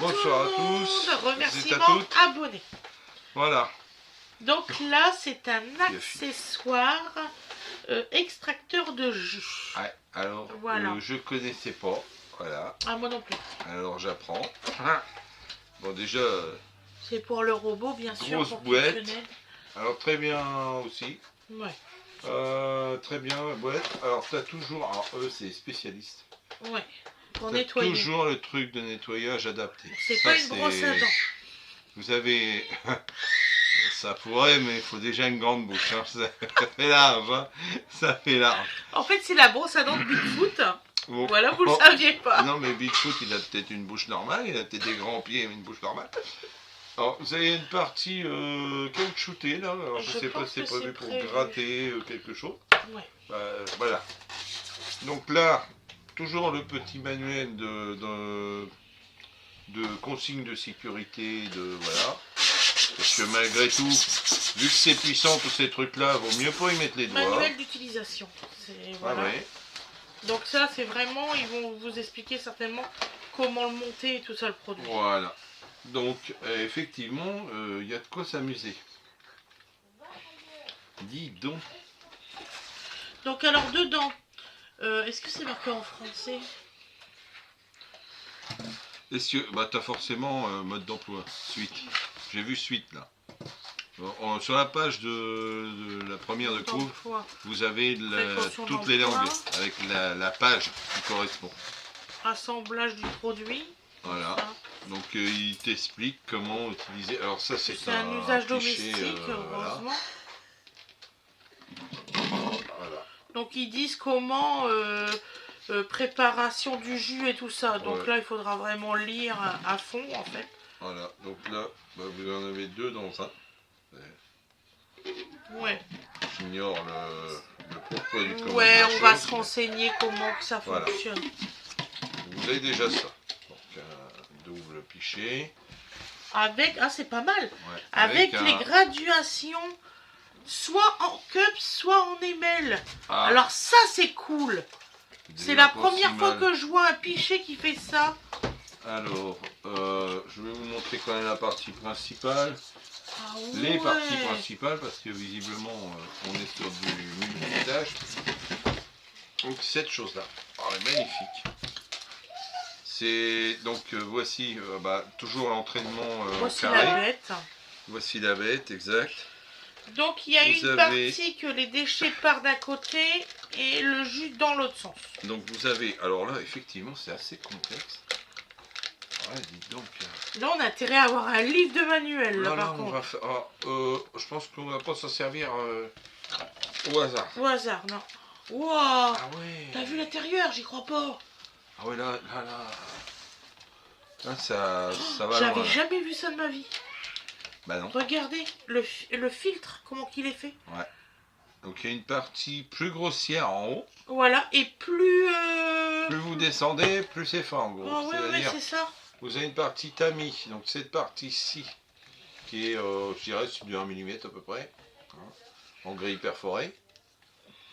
Bonsoir tout à le monde. tous. Remerciements abonnés. Voilà. Donc là, c'est un accessoire extracteur de jus. Ouais, alors, voilà. je connaissais pas. Voilà. Ah, moi non plus. Alors, j'apprends. Bon, déjà... c'est pour le robot, bien sûr. Grosse boîte. Alors, très bien aussi. Ouais. Très bien, la boîte. Alors, tu as toujours... Alors, eux, c'est spécialiste. Ouais. Pour nettoyer. Toujours le truc de nettoyage adapté. C'est pas une brosse à dents. Vous avez... Ça pourrait, mais il faut déjà une grande bouche. Hein. Ça fait large. Hein. Ça fait large. En fait, c'est la brosse à dents de Bigfoot. Bon. Voilà, vous le saviez pas. Non, mais Bigfoot, il a peut-être une bouche normale. Il a peut-être des grands pieds et une bouche normale. Alors, vous avez une partie caoutchoutée, là. Alors, je sais pas si c'est prévu pour gratter quelque chose. Ouais. Voilà. Donc là, toujours le petit manuel de consignes de sécurité, voilà. Parce que malgré tout, vu que c'est puissant tous ces trucs-là, vaut mieux pas y mettre les doigts. Manuel d'utilisation. Voilà. Ah ouais. Donc ça, c'est vraiment, ils vont vous expliquer certainement comment le monter et tout ça, le produit. Voilà. Donc, effectivement, il y a de quoi s'amuser. Dis donc. Donc alors, dedans, est-ce que c'est marqué en français? Est-ce que, bah, t'as forcément mode d'emploi, suite. J'ai vu suite, là. Sur la page de la première de cours, vous avez toutes les langues, avec la page qui correspond. Assemblage du produit. Voilà. Donc il t'explique comment utiliser. Alors ça c'est un usage domestique, heureusement. Voilà. Donc ils disent comment préparation du jus et tout ça. Donc là il faudra vraiment lire à fond en fait. Voilà. Donc là vous en avez deux dans un. Ouais. J'ignore le pourquoi du comment. Ouais, on va se renseigner comment que ça fonctionne. Vous avez déjà ça. Donc un double pichet. Avec, ah c'est pas mal. Ouais, avec les graduations, soit en cup, soit en ml. Ah. Alors ça c'est cool. C'est la première fois que je vois un pichet qui fait ça. Alors, je vais vous montrer quand même la partie principale. Ah ouais. Les parties principales, parce que visiblement on est sur du multitâche. Donc cette chose-là, elle est magnifique. C'est donc voici toujours l'entraînement voici carré. La bête. Voici la bête, exact. Donc il y a une partie que les déchets partent d'un côté et le jus dans l'autre sens. Donc vous avez, alors là effectivement c'est assez complexe. Ouais, dites donc. Là on a intérêt à avoir un livre de manuel là, par contre. On va faire, je pense qu'on va pas s'en servir au hasard. Au hasard, non. Wow. Ah ouais. T'as vu l'intérieur, j'y crois pas. Ah ouais là ça va. J'avais jamais vu ça de ma vie. Bah non. Regardez le filtre, comment qu'il est fait. Ouais. Donc il y a une partie plus grossière en haut. Voilà, et plus... Plus vous descendez, plus c'est fin en gros. Oh, ouais, c'est ça. Vous avez une partie tamis, donc cette partie-ci, qui est, je dirais, du 1 mm à peu près, hein, en grille perforée.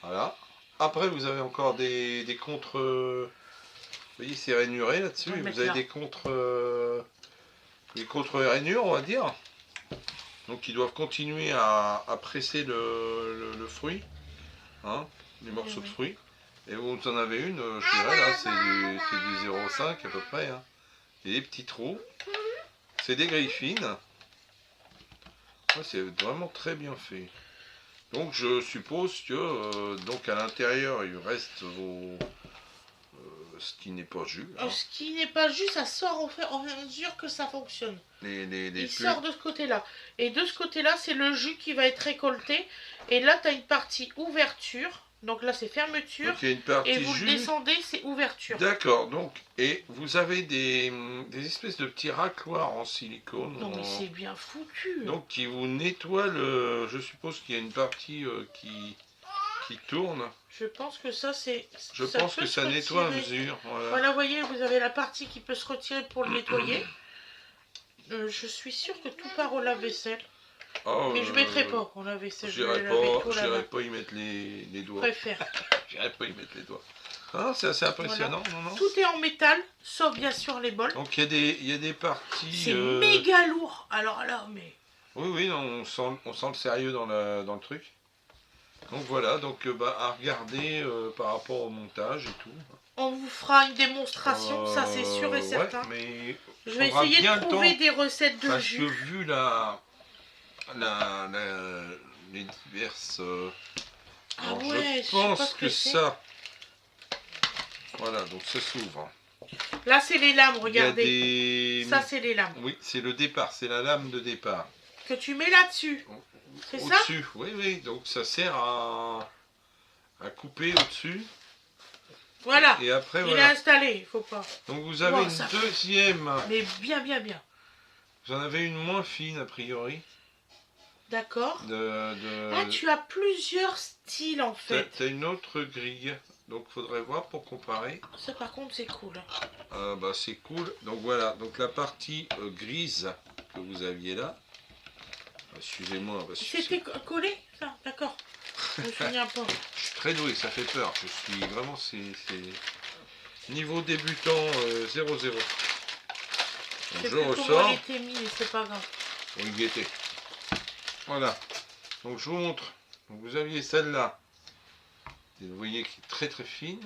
Voilà. Après, vous avez encore des contre... vous voyez, c'est rainuré là-dessus. Et vous avez des contre... des contre-rainures, on va dire. Donc, ils doivent continuer à presser le fruit, hein, les morceaux de fruits. Et vous en avez une, je dirais, là, c'est du 0,5 à peu près. Hein. Et des petits trous. C'est des grilles fines. Ouais, c'est vraiment très bien fait. Donc je suppose que donc à l'intérieur il reste ce qui n'est pas jus. Hein. Ce qui n'est pas jus, ça sort en mesure que ça fonctionne. Il sort de ce côté-là. Et de ce côté-là, c'est le jus qui va être récolté. Et là, tu as une partie ouverture. Donc là, c'est fermeture. Donc, il y a une partie et vous jus. le descendez, c'est ouverture. D'accord. Donc, et vous avez des espèces de petits racloirs en silicone. Non, mais c'est bien foutu. Donc, qui vous nettoient le... Je suppose qu'il y a une partie qui tourne. Je pense que ça, c'est... Je pense que ça nettoie à mesure. Voilà, vous voyez, vous avez la partie qui peut se retirer pour le nettoyer. Je suis sûre que tout part au lave-vaisselle. Oh, mais je ne mettrai pas au lave-vaisselle. J'irai pas y mettre les doigts. Préfère. J'irai pas y mettre les doigts. Ah, c'est assez impressionnant, voilà. non. Tout est en métal, sauf bien sûr les bols. Donc il y a des parties... C'est méga lourd. Alors là, mais... Oui, non, on sent le sérieux dans le truc. Donc voilà, donc à regarder par rapport au montage et tout. On vous fera une démonstration, ça c'est sûr et certain. Ouais, mais je vais essayer de trouver des recettes de jus. Parce que vu les diverses... ah ouais, je pense que ça... Voilà, donc ça s'ouvre. Là c'est les lames, regardez. Ça c'est les lames. Oui, c'est le départ, c'est la lame de départ. Que tu mets là-dessus. C'est ça? Au-dessus, oui, donc ça sert à couper au-dessus. Voilà, et après, il est installé, il faut pas. Donc vous avez une deuxième. Mais bien. Vous en avez une moins fine a priori. D'accord. Ah, tu as plusieurs styles en fait. Tu as une autre grille, donc faudrait voir pour comparer. Ça par contre c'est cool. C'est cool. Donc voilà, donc la partie grise que vous aviez là. Excusez-moi. C'était collé ça, d'accord. Je me souviens pas. Je suis très doué, ça fait peur. Je suis vraiment, c'est niveau débutant 0-0. Je ressors. Il était mis, mais c'est pas grave. On y était. Voilà. Donc je vous montre. Donc, vous aviez celle-là. Vous voyez qui est très très fine.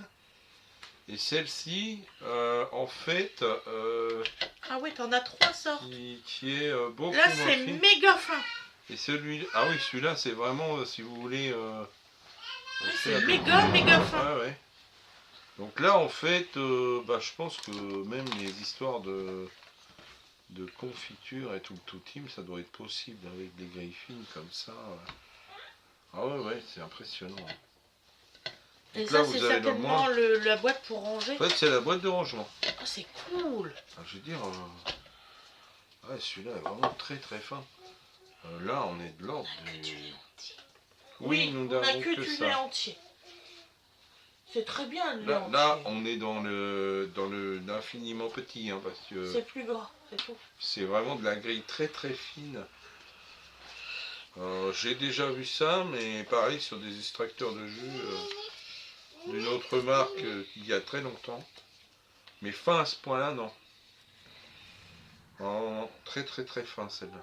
Et celle-ci, en fait... ah ouais, t'en as 3 sortes. Qui est beaucoup là, moins fine. Là, c'est méga fin. Et celui-là... Ah oui, celui-là, c'est vraiment, si vous voulez... c'est méga fin. Ouais. Donc là, en fait, je pense que même les histoires de confiture et tout team, ça doit être possible avec des grilles fines comme ça. Ah ouais, c'est impressionnant. Et donc ça, c'est certainement la boîte pour ranger. En fait, c'est la boîte de rangement. Oh, c'est cool. Je veux dire, celui-là est vraiment très très fin. Là, on est de l'ordre du... Oui, nous n'avons que du lait entier. C'est très bien le lait entier. Là, on est dans l'infiniment petit, parce que... c'est plus gras, c'est tout. C'est vraiment de la grille très très fine. J'ai déjà vu ça, mais pareil sur des extracteurs de jus d'une autre marque il y a très longtemps. Mais fin à ce point-là, non. Très très très fin celle-là.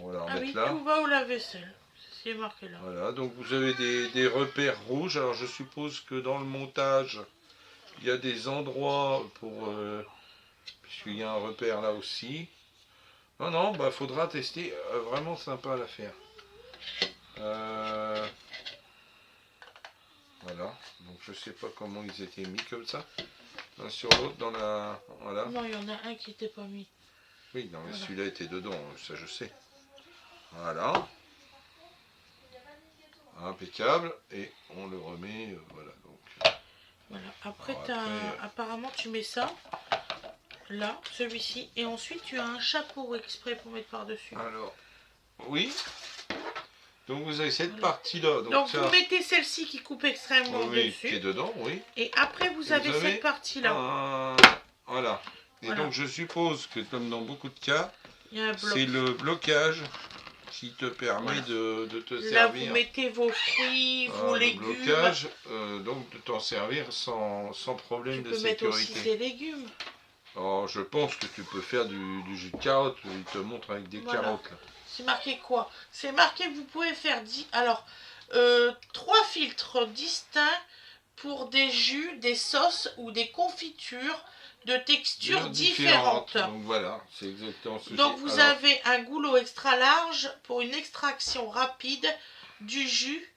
On va la remettre là. Tout va au lave-vaisselle. C'est marqué là. Voilà, donc vous avez des repères rouges. Alors je suppose que dans le montage, il y a des endroits pour... puisqu'il y a un repère là aussi. Non, faudra tester. Vraiment sympa à la faire. Voilà, donc je sais pas comment ils étaient mis comme ça. L'un sur l'autre dans la... Voilà. Non, il y en a un qui n'était pas mis. Oui, non, mais celui-là était dedans, ça je sais. Voilà. Impeccable. Et on le remet, voilà. Donc. Voilà. Après, apparemment, tu mets ça. Là, celui-ci. Et ensuite, tu as un chapeau exprès pour mettre par-dessus. Alors, oui. Donc vous avez cette partie-là. Donc vous mettez celle-ci qui coupe extrêmement dessus. Qui est dedans, oui. Et après, vous avez cette partie-là. Voilà. Et donc je suppose que comme dans beaucoup de cas, c'est le blocage qui te permet de te servir. Là, vous mettez vos fruits, vos légumes. Le blocage, donc de t'en servir sans problème de sécurité. Tu peux mettre aussi tes légumes. Alors, je pense que tu peux faire du jus de carotte, il te montre avec des carottes. Là. C'est marqué quoi? C'est marqué que vous pouvez faire 3 filtres distincts pour des jus, des sauces ou des confitures de textures différentes. Donc voilà, c'est exactement ce que donc vous avez un goulot extra large pour une extraction rapide du jus,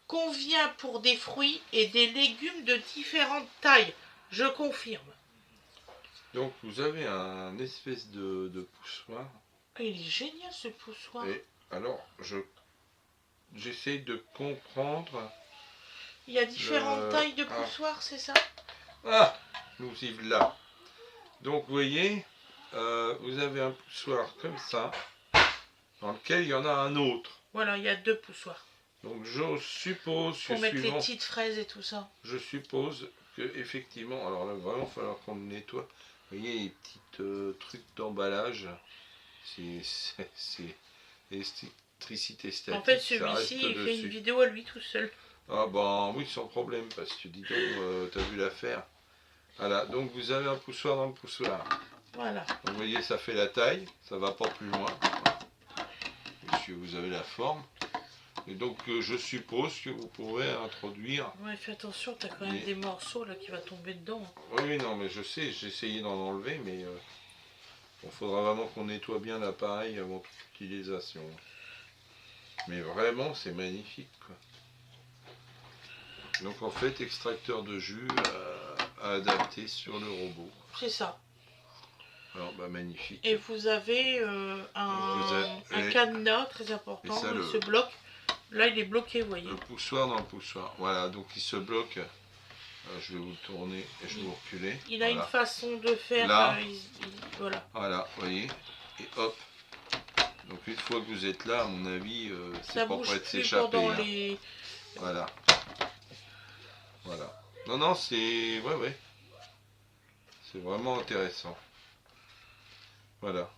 convient pour des fruits et des légumes de différentes tailles. Je confirme. Donc vous avez un espèce de poussoir. Il est génial ce poussoir. Et alors, j'essaie de comprendre. Il y a différentes tailles de poussoirs, c'est ça? Ah, nous y voilà. Donc vous voyez, vous avez un poussoir comme ça, dans lequel il y en a un autre. Voilà, il y a 2 poussoirs. Donc je suppose que pour mettre les petites fraises et tout ça. Je suppose que effectivement, alors là vraiment il va falloir qu'on le nettoie. Vous voyez les petits trucs d'emballage, c'est électricité statique. En fait celui-ci il fait une vidéo à lui tout seul. Ah ben oui, sans problème, parce que dis donc, t'as vu l'affaire. Voilà, donc vous avez un poussoir dans le poussoir. Voilà. Donc, vous voyez, ça fait la taille, ça va pas plus loin. Puisque vous avez la forme. Et donc je suppose que vous pourrez introduire... Ouais, fais attention, t'as quand même des morceaux là qui va tomber dedans. Oui, non, mais je sais, j'ai essayé d'en enlever, mais il faudra vraiment qu'on nettoie bien l'appareil avant toute utilisation. Mais vraiment, c'est magnifique, quoi. Donc en fait, extracteur de jus à adapter sur le robot. C'est ça. Alors, bah magnifique. Et vous avez un cadenas très important, il se bloque. Là, il est bloqué, vous voyez. Le poussoir dans le poussoir. Voilà, donc il se bloque. Je vais vous le tourner et je vais vous reculer. Il a une façon de faire. Là. Voilà. Voilà, vous voyez. Et hop. Donc une fois que vous êtes là, à mon avis, c'est pas prêt de s'échapper. Hein. Les... Voilà. Voilà. Non, non, c'est... Ouais. C'est vraiment intéressant. Voilà.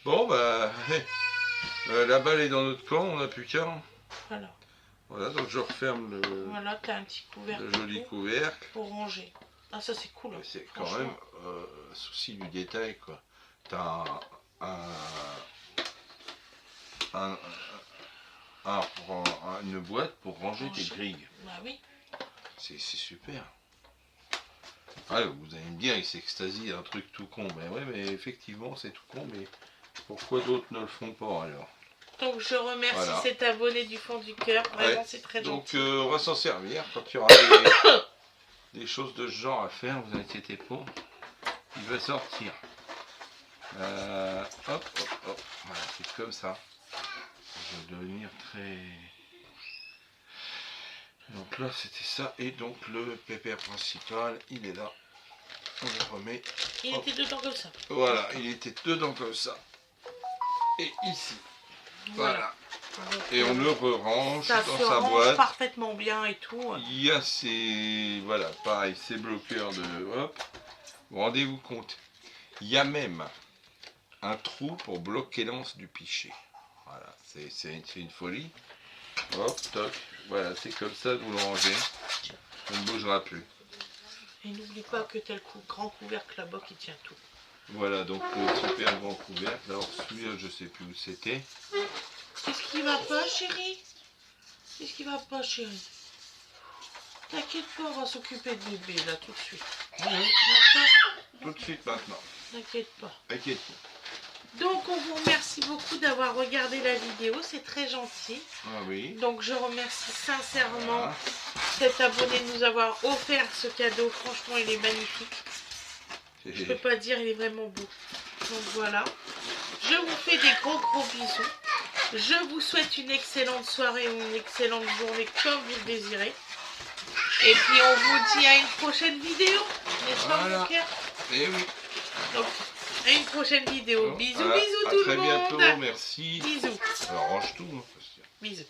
Bon, bah... la balle est dans notre camp, on n'a plus qu'un. Voilà. Voilà, donc je referme le... Voilà, t'as un petit couvercle. Le joli couvercle. Pour ranger. Ah, ça c'est cool. C'est quand même souci du détail, quoi. T'as une boîte pour ranger tes grilles. Bah oui. C'est super. Ah, vous allez me dire, il s'extasie, un truc tout con. Ben ouais, mais effectivement, c'est tout con, mais pourquoi d'autres ne le font pas alors? Donc je remercie cet abonné du fond du cœur, vraiment c'est très gentil. Donc on va s'en servir quand il y aura des choses de ce genre à faire, vous inquiétez pas, il va sortir. Hop, voilà, c'est comme ça. Je vais devenir très... Donc là c'était ça, et donc le pépère principal, il est là. On le remet. Il était dedans comme ça. Voilà, il était dedans comme ça. Et ici. Voilà. Et on le range dans sa boîte. Parfaitement bien et tout. Il y a ces... Voilà, pareil, ces bloqueurs de... Hop. Rendez-vous compte. Il y a même un trou pour bloquer l'anse du pichet. Voilà, c'est une folie. Hop, toc. Voilà, c'est comme ça que vous le rangez. Ça ne bougera plus. Et n'oublie pas que tel grand couvercle là-bas qui tient tout. Voilà, donc le super grand couvercle. Alors celui-là, je sais plus où c'était. Qu'est-ce qui va pas, chérie? Qu'est-ce qui va pas, chérie? T'inquiète pas, on va s'occuper de bébé là tout de suite. Tout de suite maintenant. T'inquiète pas. T'inquiète pas. Donc on vous remercie beaucoup d'avoir regardé la vidéo, c'est très gentil. Ah oui. Donc je remercie sincèrement cet abonné de nous avoir offert ce cadeau. Franchement, il est magnifique. Je peux pas dire, il est vraiment beau. Donc voilà. Je vous fais des gros bisous. Je vous souhaite une excellente soirée ou une excellente journée comme vous le désirez. Et puis on vous dit à une prochaine vidéo. N'est-ce pas, mon cœur? Eh oui. Donc, à une prochaine vidéo. Bon, Bisous, bisous tout le monde. À très bientôt, merci. Bisous. Alors range tout. Hein, Bisous.